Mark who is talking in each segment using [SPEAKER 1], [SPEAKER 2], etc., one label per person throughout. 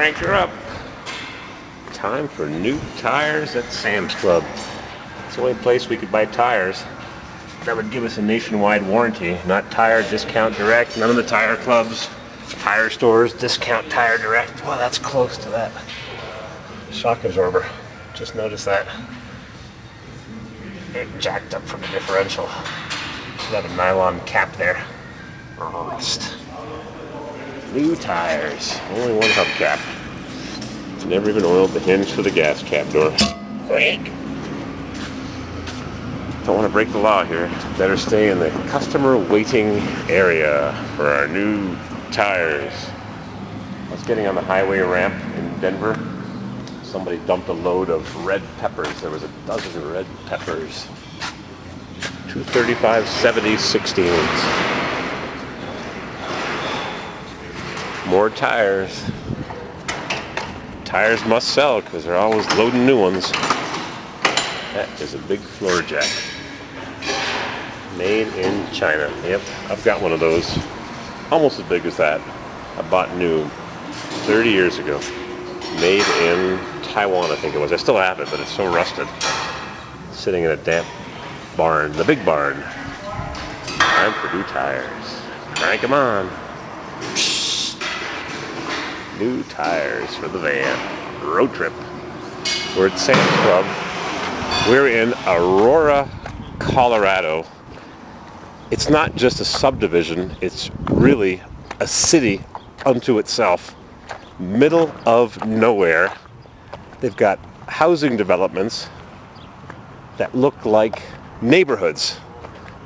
[SPEAKER 1] crank her up. Time for new tires at Sam's Club. It's the only place we could buy tires that would give us a nationwide warranty. Not tire discount direct, none of the tire clubs, tire stores, discount tire direct. Well, that's close to that. Shock absorber, just noticed that. It jacked up from the differential. Should have a nylon cap there. Rust. New tires, only one hubcap. Never even oiled the hinge for the gas cap door. Break. Don't want to break the law here. Better stay in the customer waiting area for our new tires. I was getting on the highway ramp in Denver. Somebody dumped a load of red peppers. There was a dozen red peppers. 235 70 16s. More tires. Tires must sell because they're always loading new ones. That is a big floor jack. Made in China. Yep, I've got one of those. Almost as big as that. I bought new 30 years ago. Made in Taiwan, I think it was. I still have it, but it's so rusted. Sitting in a damp barn. The big barn. Time for new tires. Crank them on. New tires for the van. Road trip. We're at Sam's Club. We're in Aurora, Colorado. It's not just a subdivision, it's really a city unto itself. Middle of nowhere. They've got housing developments that look like neighborhoods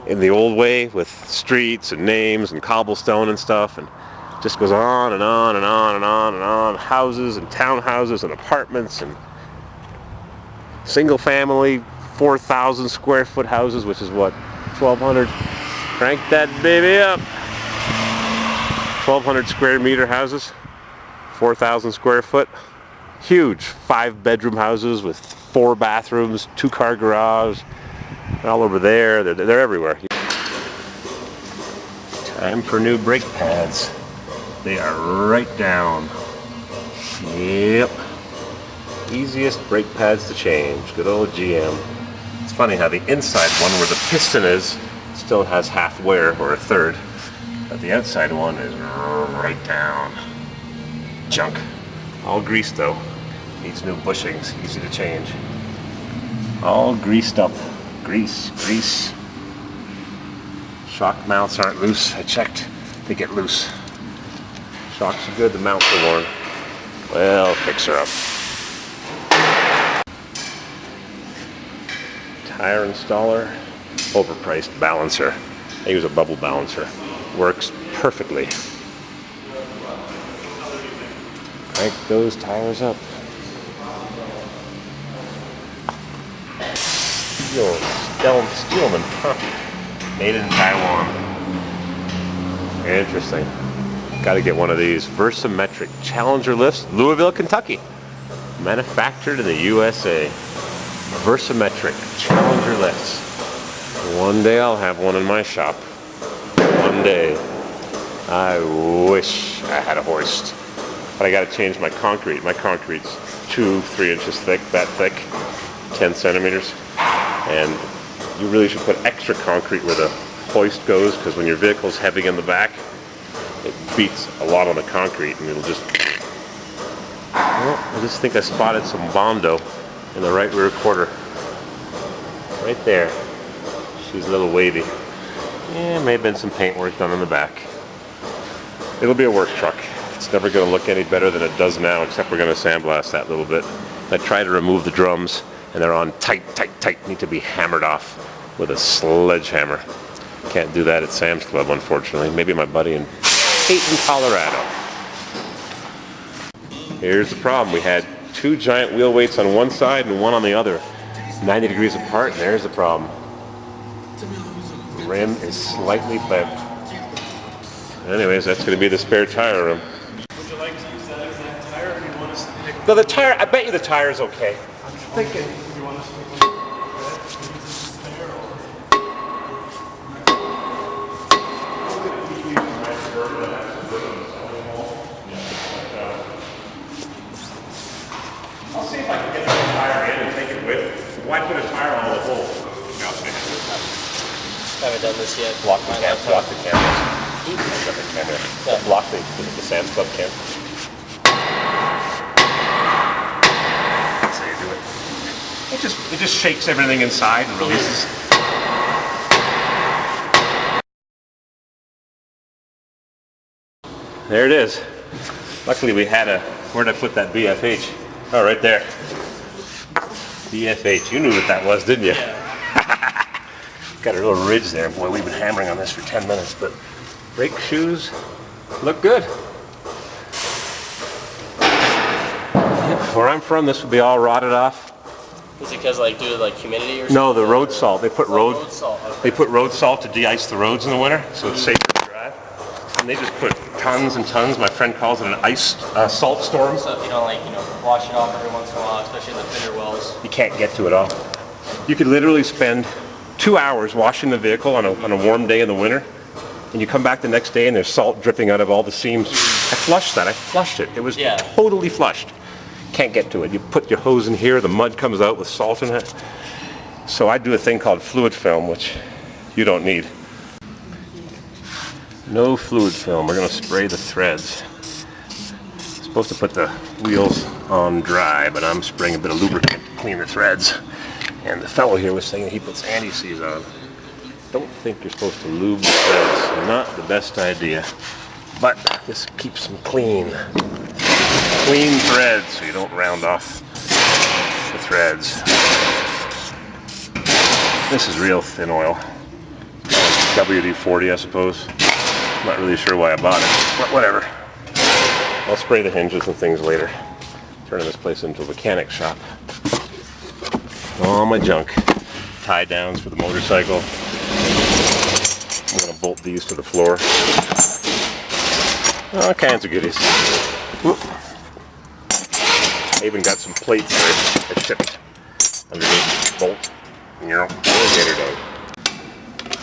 [SPEAKER 1] in the old way, with streets and names and cobblestone and stuff, and just goes on and on and on and on and on. Houses and townhouses and apartments and single family 4,000 square foot houses, which is what, 1,200. Crank that baby up. 1,200 square meter houses, 4,000 square foot. Huge 5-bedroom houses with 4 bathrooms, 2-car garage. They're all over there. They're everywhere. Time for new brake pads. They are right down. Yep. Easiest brake pads to change. Good old GM. It's funny how the inside one where the piston is still has half wear, or a third. But the outside one is right down. Junk. All greased though. Needs new bushings. Easy to change. All greased up. Grease. Grease. Shock mounts aren't loose. I checked. They get loose. Shocks are good. The mounts are worn. Well, fix her up. Tire installer. Overpriced balancer. I use a bubble balancer. Works perfectly. Crank those tires up. Steelman, huh? Made in Taiwan. Interesting. Got to get one of these Versametric Challenger lifts, Louisville, Kentucky. Manufactured in the USA. Versametric Challenger lifts. One day I'll have one in my shop. One day. I wish I had a hoist. But I got to change my concrete. My concrete's 2-3 inches thick, that thick, 10 centimeters. And you really should put extra concrete where the hoist goes, because when your vehicle's heavy in the back, it beats a lot on the concrete and it'll just... Well, I just think I spotted some Bondo in the right rear quarter. Right there. She's a little wavy. Yeah, may have been some paint work done on the back. It'll be a work truck. It's never going to look any better than it does now, except we're going to sandblast that little bit. I tried to remove the drums, and they're on tight, need to be hammered off with a sledgehammer. Can't do that at Sam's Club, unfortunately. Maybe my buddy in Peyton, Colorado. Here's the problem. We had 2 giant wheel weights on one side and one on the other, 90 degrees apart, and there's the problem. The rim is slightly bent. Anyways, that's going to be the spare tire rim.
[SPEAKER 2] Would you like to use that exact tire, or do you want us to pick?
[SPEAKER 1] No, the tire, I bet you the tire's okay.
[SPEAKER 2] I'm thinking. Do you want us to pick one?
[SPEAKER 1] Why put a tire on the hole?
[SPEAKER 3] Haven't done this yet.
[SPEAKER 1] Block the cameras. Block the cameras. Got the camera.
[SPEAKER 3] Yeah.
[SPEAKER 1] Block the Sam's Club camera. That's how you do it. It just shakes everything inside and releases. There it is. Luckily we had where'd I put that BFH? Oh, right there. BFH. You knew what that was, didn't you?
[SPEAKER 3] Yeah.
[SPEAKER 1] Got a little ridge there. Boy, we've been hammering on this for 10 minutes, but brake shoes look good. Yep, where I'm from, this would be all rotted off.
[SPEAKER 3] Is it because like due to like humidity or something?
[SPEAKER 1] No, the road salt. They put road
[SPEAKER 3] salt. Okay.
[SPEAKER 1] They put road salt to de-ice the roads in the winter, so it's safer to drive. And they just put tons and tons. My friend calls it an ice salt storm.
[SPEAKER 3] So if you don't wash it off every once in a while, especially in the thinner wells.
[SPEAKER 1] You can't get to it all. You could literally spend 2 hours washing the vehicle on a warm day in the winter, and you come back the next day and there's salt dripping out of all the seams. I flushed that. I flushed it. It was totally flushed. Can't get to it. You put your hose in here, the mud comes out with salt in it. So I do a thing called fluid film, which you don't need. No fluid film. We're going to spray the threads. Supposed to put the wheels on dry, but I'm spraying a bit of lubricant to clean the threads. And the fellow here was saying he puts anti-seize on. Don't think you're supposed to lube the threads. Not the best idea. But this keeps them clean. Clean threads so you don't round off the threads. This is real thin oil. WD-40, I suppose. Not really sure why I bought it, but whatever. I'll spray the hinges and things later. Turning this place into a mechanic shop. All my junk. Tie downs for the motorcycle. I'm going to bolt these to the floor. All kinds of goodies. Whoop. I even got some plates that I shipped underneath. Bolt. Alligator dog.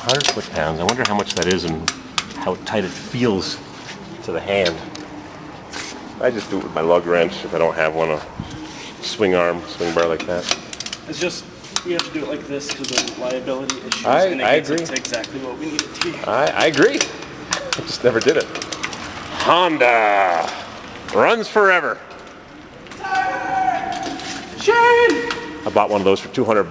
[SPEAKER 1] 100 foot-pounds. I wonder how much that is and how tight it feels to the hand. I just do it with my lug wrench if I don't have one, a swing bar like that.
[SPEAKER 2] It's just, we have to do it like this because of liability issues.
[SPEAKER 1] I
[SPEAKER 2] gets
[SPEAKER 1] agree.
[SPEAKER 2] it to exactly what we need it to be.
[SPEAKER 1] I agree. I just never did it. Honda runs forever.
[SPEAKER 2] Shane!
[SPEAKER 1] I bought one of those for $200.